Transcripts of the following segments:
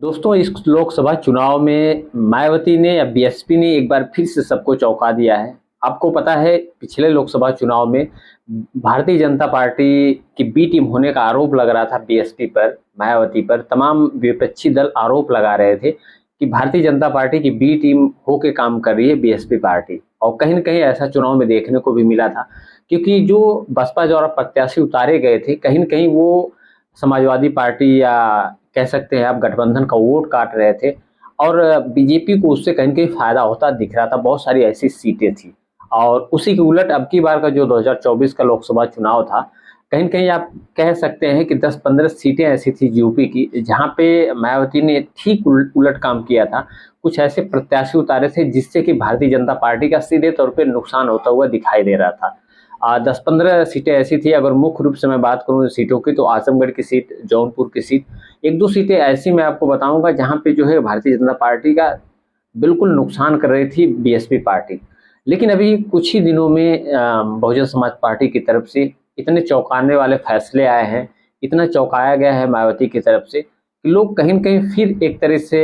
दोस्तों, इस लोकसभा चुनाव में मायावती ने या बीएसपी ने एक बार फिर से सबको चौंका दिया है। आपको पता है पिछले लोकसभा चुनाव में भारतीय जनता पार्टी की बी टीम होने का आरोप लग रहा था बीएसपी पर, मायावती पर। तमाम विपक्षी दल आरोप लगा रहे थे कि भारतीय जनता पार्टी की बी टीम होके काम कर रही है बीएसपी पार्टी। और कहीं न कहीं ऐसा चुनाव में देखने को भी मिला था, क्योंकि जो बसपा द्वारा प्रत्याशी उतारे गए थे, कहीं न कहीं वो समाजवादी पार्टी या कह सकते हैं आप गठबंधन का वोट काट रहे थे। और बीजेपी को उससे कहीं न कहीं फ़ायदा होता दिख रहा था, बहुत सारी ऐसी सीटें थी। और उसी के उलट अब की बार का जो 2024 का लोकसभा चुनाव था, कहीं न कहीं आप कह सकते हैं कि 10-15 सीटें ऐसी थी यूपी की, जहाँ पे मायावती ने ठीक उलट काम किया था। कुछ ऐसे प्रत्याशी उतारे थे जिससे कि भारतीय जनता पार्टी का सीधे तौर पे नुकसान होता हुआ दिखाई दे रहा था। 10-15 सीटें ऐसी थी, अगर मुख्य रूप से मैं बात करूँ सीटों की, तो आजमगढ़ की सीट, जौनपुर की सीट, 1-2 सीटें ऐसी मैं आपको बताऊँगा जहाँ पे जो है भारतीय जनता पार्टी का बिल्कुल नुकसान कर रही थी बीएसपी पार्टी। लेकिन अभी कुछ ही दिनों में बहुजन समाज पार्टी की तरफ से इतने चौंकाने वाले फैसले आए हैं, इतना चौंकाया गया है मायावती की तरफ से कि लोग कहीं न कहीं फिर एक तरह से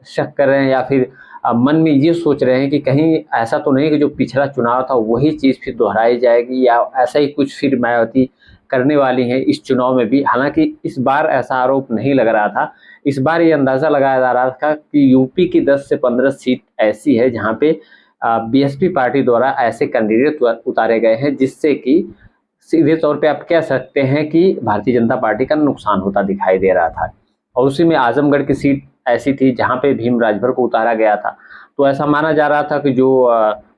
शक कर रहे हैं, या फिर मन में ये सोच रहे हैं कि कहीं ऐसा तो नहीं कि जो पिछला चुनाव था वही चीज़ फिर दोहराई जाएगी, या ऐसा ही कुछ फिर मायावती करने वाली हैं इस चुनाव में भी। हालाँकि इस बार ऐसा आरोप नहीं लग रहा था। इस बार ये अंदाज़ा लगाया जा रहा था कि यूपी की 10 से 15 सीट ऐसी है जहाँ पे बीएसपी पार्टी द्वारा ऐसे कैंडिडेट उतारे गए हैं, जिससे कि सीधे तौर पे आप कह सकते हैं कि भारतीय जनता पार्टी का नुकसान होता दिखाई दे रहा था। और उसी में आजमगढ़ की सीट ऐसी थी जहाँ पे भीम राजभर को उतारा गया था। तो ऐसा माना जा रहा था कि जो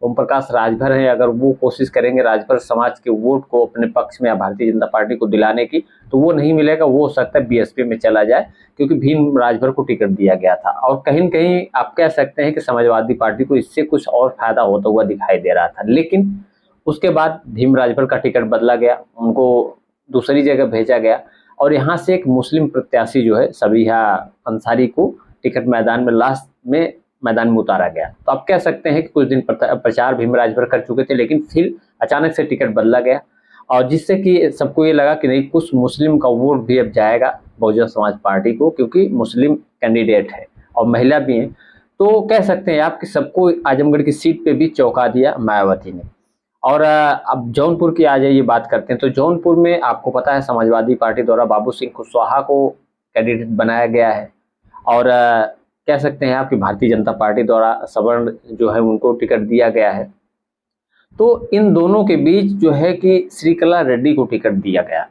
ओम प्रकाश राजभर हैं, अगर वो कोशिश करेंगे राजभर समाज के वोट को अपने पक्ष में या भारतीय जनता पार्टी को दिलाने की, तो वो नहीं मिलेगा। वो हो सकता है बीएसपी में चला जाए, क्योंकि भीम राजभर को टिकट दिया गया था। और कहीं न कहीं आप कह सकते हैं कि समाजवादी पार्टी को इससे कुछ और फ़ायदा होता हुआ दिखाई दे रहा था। लेकिन उसके बाद भीम राजभर का टिकट बदला गया, उनको दूसरी जगह भेजा गया, और यहाँ से एक मुस्लिम प्रत्याशी जो है सबीहा अंसारी को टिकट मैदान में लास्ट में मैदान में उतारा गया। तो आप कह सकते हैं कि कुछ दिन प्रचार भीम राजभर कर चुके थे, लेकिन फिर अचानक से टिकट बदला गया, और जिससे कि सबको ये लगा कि नहीं, कुछ मुस्लिम का वोट भी अब जाएगा बहुजन समाज पार्टी को, क्योंकि मुस्लिम कैंडिडेट है और महिला भी हैं। तो कह सकते हैं आप कि सबको आजमगढ़ की सीट पे भी चौंका दिया मायावती ने। और अब जौनपुर की आ जाइए बात करते हैं, तो जौनपुर में आपको पता है समाजवादी पार्टी द्वारा बाबू सिंह कुशवाहा को कैंडिडेट बनाया गया है। और कह सकते हैं आप कि भारतीय जनता पार्टी द्वारा सवर्ण जो है उनको टिकट दिया गया है। तो इन दोनों के बीच जो है कि श्रीकला रेड्डी को टिकट दिया गया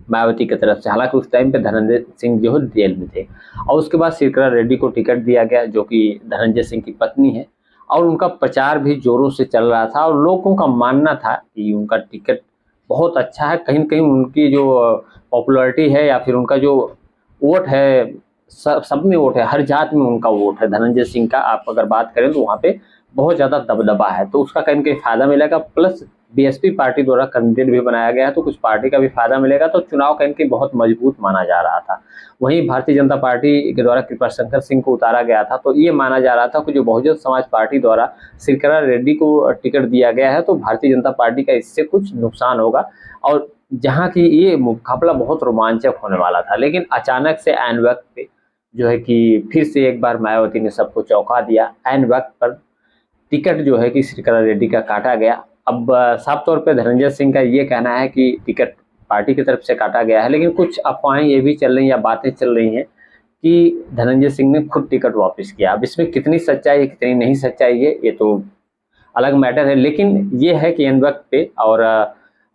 मायावती की तरफ से। हालांकि उस टाइम पे धनंजय सिंह जो है जेल में थे, और उसके बाद श्रीकला रेड्डी को टिकट दिया गया, जो कि धनंजय सिंह की पत्नी है। और उनका प्रचार भी जोरों से चल रहा था, और लोगों का मानना था कि उनका टिकट बहुत अच्छा है। कहीं न कहीं उनकी जो पॉपुलैरिटी है, या फिर उनका जो वोट है, सब में वोट है, हर जात में उनका वोट है। धनंजय सिंह का आप अगर बात करें तो वहाँ पे बहुत ज़्यादा दबदबा है, तो उसका कहीं न कहीं फ़ायदा मिलेगा। प्लस बीएसपी पार्टी द्वारा कैंडिडेट भी बनाया गया है, तो कुछ पार्टी का भी फ़ायदा मिलेगा। तो चुनाव कहीं न कहीं बहुत मजबूत माना जा रहा था। वहीं भारतीय जनता पार्टी के द्वारा कृपाशंकर सिंह को उतारा गया था, तो ये माना जा रहा था कि जो बहुजन समाज पार्टी द्वारा श्रीकला रेड्डी को टिकट दिया गया है, तो भारतीय जनता पार्टी का इससे कुछ नुकसान होगा। और जहाँ की ये मुकाबला बहुत रोमांचक होने वाला था, लेकिन अचानक से ऐन वक़्त पे जो है कि फिर से एक बार मायावती ने सबको चौंका दिया। ऐन वक़्त पर टिकट जो है कि श्रीकला रेड्डी का काटा गया। अब साफ तौर पे धनंजय सिंह का ये कहना है कि टिकट पार्टी की तरफ से काटा गया है, लेकिन कुछ अफवाहें ये भी चल रही हैं या बातें चल रही हैं कि धनंजय सिंह ने खुद टिकट वापस किया। अब इसमें कितनी सच्चाई है, कितनी नहीं सच्चाई है, ये तो अलग मैटर है। लेकिन ये है कि एन वक्त पे, और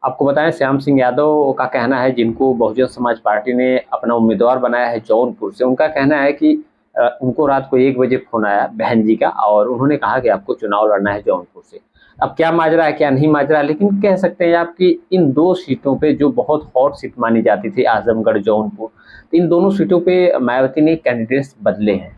आपको बताएं श्याम सिंह यादव का कहना है, जिनको बहुजन समाज पार्टी ने अपना उम्मीदवार बनाया है जौनपुर से, उनका कहना है कि उनको रात को 1 बजे फ़ोन आया बहन जी का, और उन्होंने कहा कि आपको चुनाव लड़ना है जौनपुर से। अब क्या माजरा है, क्या नहीं माजरा है, लेकिन कह सकते हैं आप कि इन 2 सीटों पे जो बहुत हॉट सीट मानी जाती थी, आजमगढ़, जौनपुर, तो इन दोनों सीटों पे मायावती ने कैंडिडेट्स बदले हैं।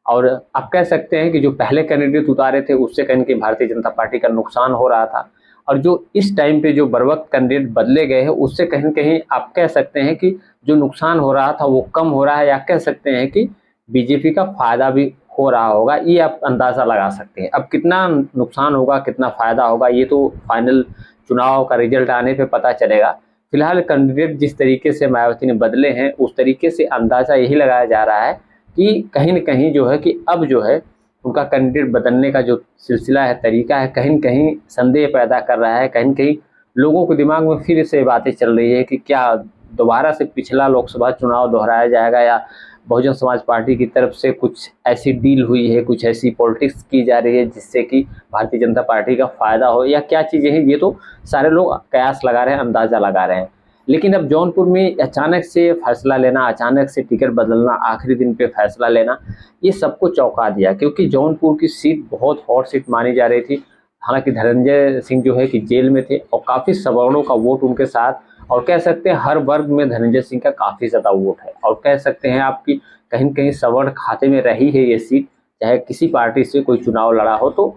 और आप कह सकते हैं कि जो पहले कैंडिडेट उतारे थे उससे कहीं न कहीं भारतीय जनता पार्टी का नुकसान हो रहा था, और जो इस टाइम पे जो बरवक़्त कैंडिडेट बदले गए हैं उससे कहीं न कहीं आप कह सकते हैं कि जो नुकसान हो रहा था वो कम हो रहा है, या कह सकते हैं कि बीजेपी का फ़ायदा भी हो रहा होगा, ये आप अंदाज़ा लगा सकते हैं। अब कितना नुकसान होगा, कितना फ़ायदा होगा, ये तो फाइनल चुनाव का रिज़ल्ट आने पे पता चलेगा। फिलहाल कैंडिडेट जिस तरीके से मायावती ने बदले हैं, उस तरीके से अंदाज़ा यही लगाया जा रहा है कि कहीं न कहीं जो है कि अब जो है उनका कैंडिडेट बदलने का जो सिलसिला है, तरीका है, कहीं न कहीं संदेह पैदा कर रहा है। कहीं न कहीं लोगों के दिमाग में फिर से बातें चल रही है कि क्या दोबारा से पिछला लोकसभा चुनाव दोहराया जाएगा, या बहुजन समाज पार्टी की तरफ से कुछ ऐसी डील हुई है, कुछ ऐसी पॉलिटिक्स की जा रही है जिससे कि भारतीय जनता पार्टी का फ़ायदा हो, या क्या चीज़ें हैं, ये तो सारे लोग कयास लगा रहे हैं, अंदाज़ा लगा रहे हैं। लेकिन अब जौनपुर में अचानक से फैसला लेना, अचानक से टिकट बदलना, आखिरी दिन पे फैसला लेना, ये सबको चौंका दिया, क्योंकि जौनपुर की सीट बहुत हॉट सीट मानी जा रही थी। हालांकि धनंजय सिंह जो है कि जेल में थे और काफ़ी सवर्णों का वोट उनके साथ, और कह सकते हैं हर वर्ग में धनंजय सिंह का काफ़ी ज़्यादा वोट है, और कह सकते हैं आपकी कहीं न कहीं सवर्ण खाते में रही है ये सीट, चाहे किसी पार्टी से कोई चुनाव लड़ा हो। तो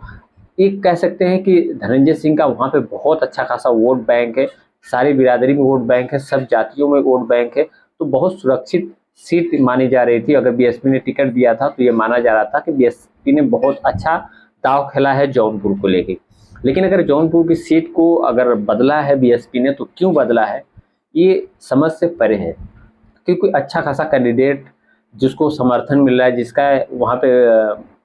एक कह सकते हैं कि धनंजय सिंह का वहाँ पे बहुत अच्छा खासा वोट बैंक है, सारी बिरादरी में वोट बैंक है, सब जातियों में वोट बैंक है, तो बहुत सुरक्षित सीट मानी जा रही थी। अगर बीएसपी ने टिकट दिया था तो ये माना जा रहा था कि बीएसपी ने बहुत अच्छा दांव खेला है जौनपुर को लेके। लेकिन अगर जौनपुर की सीट को अगर बदला है बीएसपी ने, तो क्यों बदला है, ये समझ से परे है। क्योंकि अच्छा खासा कैंडिडेट जिसको समर्थन मिल रहा है, जिसका वहाँ पे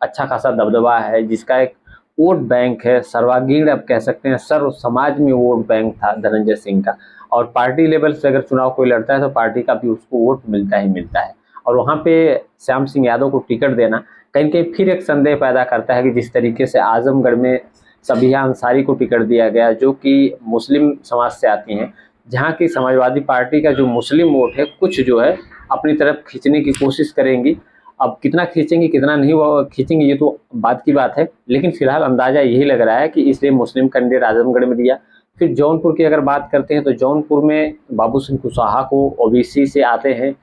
अच्छा खासा दबदबा है, जिसका एक वोट बैंक है, सर्वांगीण आप कह सकते हैं, सर्व समाज में वोट बैंक था धनंजय सिंह का, और पार्टी लेवल से अगर चुनाव कोई लड़ता है तो पार्टी का भी उसको वोट मिलता ही मिलता है। और वहाँ पे श्याम सिंह यादव को टिकट देना कहीं न कहीं फिर एक संदेह पैदा करता है कि जिस तरीके से आजमगढ़ में सबिहा अंसारी को टिकट दिया गया, जो कि मुस्लिम समाज से आती हैं, जहाँ की समाजवादी पार्टी का जो मुस्लिम वोट है कुछ जो है अपनी तरफ खींचने की कोशिश करेंगी। अब कितना खींचेंगी कितना नहीं वो खींचेंगी ये तो बात की बात है, लेकिन फिलहाल अंदाजा यही लग रहा है कि इसलिए मुस्लिम कैंडिडेट आजमगढ़ में दिया। फिर जौनपुर की अगर बात करते हैं तो जौनपुर में बाबू सिंह कुशवाहा को ओबीसी से आते हैं,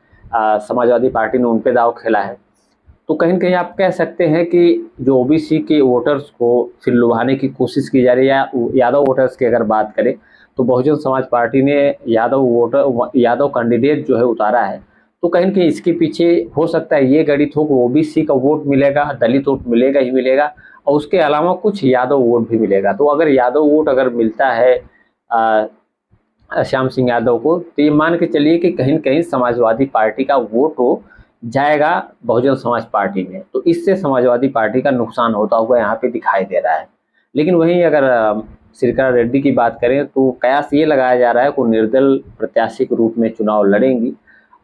समाजवादी पार्टी ने उन पे दाव खेला है। तो कहीं न कहीं आप कह सकते हैं कि जो ओबीसी के वोटर्स को फिर लुभाने की कोशिश की जा रही है, या यादव वोटर्स की अगर बात करें तो बहुजन समाज पार्टी ने यादव कैंडिडेट जो है उतारा है। तो कहीं न कहीं इसके पीछे हो सकता है ये गणित हो कि ओबीसी का वोट मिलेगा, दलित वोट मिलेगा ही मिलेगा, और उसके अलावा कुछ यादव वोट भी मिलेगा। तो अगर यादव वोट अगर मिलता है श्याम सिंह यादव को, तो ये मान के चलिए कि कहीं न कहीं समाजवादी पार्टी का वोट हो जाएगा बहुजन समाज पार्टी में, तो इससे समाजवादी पार्टी का नुकसान होता हुआ यहाँ पे दिखाई दे रहा है। लेकिन वहीं अगर श्रीकला रेड्डी की बात करें तो कयास ये लगाया जा रहा है कि वो निर्दल प्रत्याशी के रूप में चुनाव लड़ेंगी,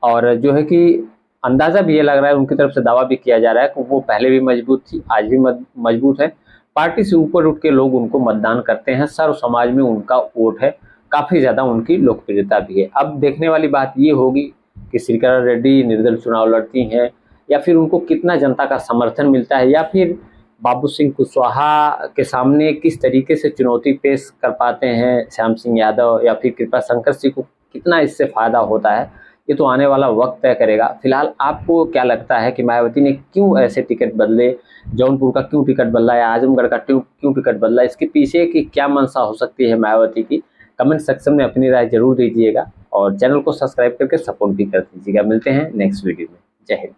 और जो है कि अंदाज़ा भी ये लग रहा है, उनकी तरफ से दावा भी किया जा रहा है कि वो पहले भी मजबूत थी, आज भी मजबूत है। पार्टी से ऊपर उठ के लोग उनको मतदान करते हैं, सर्व समाज में उनका वोट है, काफ़ी ज़्यादा उनकी लोकप्रियता भी है। अब देखने वाली बात ये होगी कि श्रीकला रेड्डी निर्दल चुनाव लड़ती हैं, या फिर उनको कितना जनता का समर्थन मिलता है, या फिर बाबू सिंह कुशवाहा के सामने किस तरीके से चुनौती पेश कर पाते हैं श्याम सिंह यादव, या फिर कृपा शंकर सिंह को कितना इससे फ़ायदा होता है, ये तो आने वाला वक्त तय करेगा। फिलहाल आपको क्या लगता है कि मायावती ने क्यों ऐसे टिकट बदले, जौनपुर का क्यों टिकट बदला, या आजमगढ़ का क्यों टिकट बदला, इसके पीछे की क्या मंशा हो सकती है मायावती की? कमेंट सेक्शन में अपनी राय जरूर दीजिएगा, और चैनल को सब्सक्राइब करके सपोर्ट भी कर दीजिएगा। मिलते हैं नेक्स्ट वीडियो में। जय हिंद।